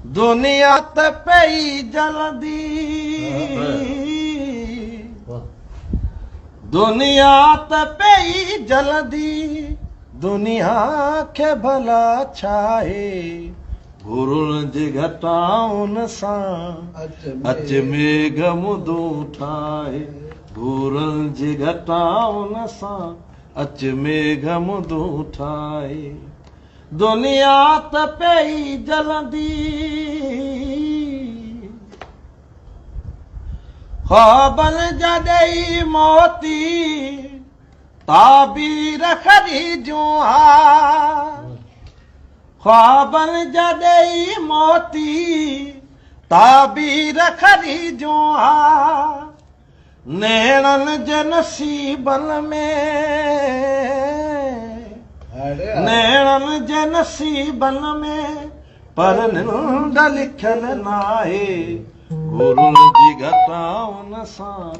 दुनिया ते पई जलदी, दुनिया ते पई जलदी, दुनिया के भला छाए घुरण जे घटाउन सां अच मेघ मुदू ठाए, घुरण जे घटाउन सां अच मेघ मुदू ठाए। दुनिया त पई जलंदी, ख्वाबन जा ॾेई मोती ताबीर ख़रीजूं हा, ख्वाबन जा ॾेई मोती ताबीर ख़रीजूं हा। नेणनि जे नसीबन में, नेणनि जे नसीबन में पर निंड लिखियल नाहे, घुरण जी घटाउन सां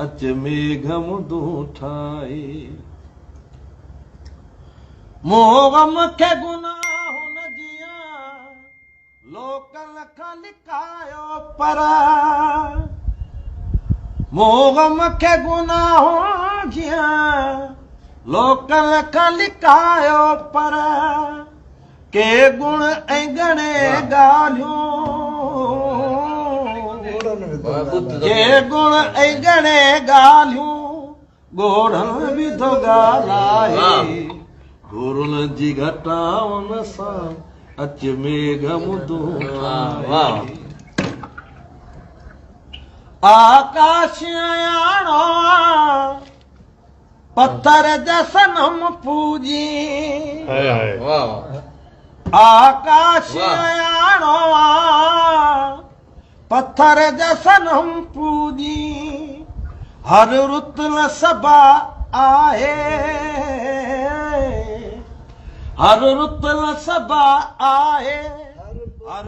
अच मेघ मुदू ठाए। मोगम खे गुनाहुन जियां लोक लख लिकायो पर, मोगम खे गुनाहुन जियां लोक लख लिकायो पर, के गुण ऐं घणे ॻाल्हियूं, के गुण ऐं घणे ॻाल्हियूं ॻोढ़ण बि थो ॻाल्हाए, घुरण जी घटाउन सां अच मेघ मुदू ठाए। आकाश आयाणो पत्थर जा सनम पूजी, आकाश आयाणो पत्थर जा सनम पूजी, हर रुत सबा आहे, हर रुत सबा आहे, हर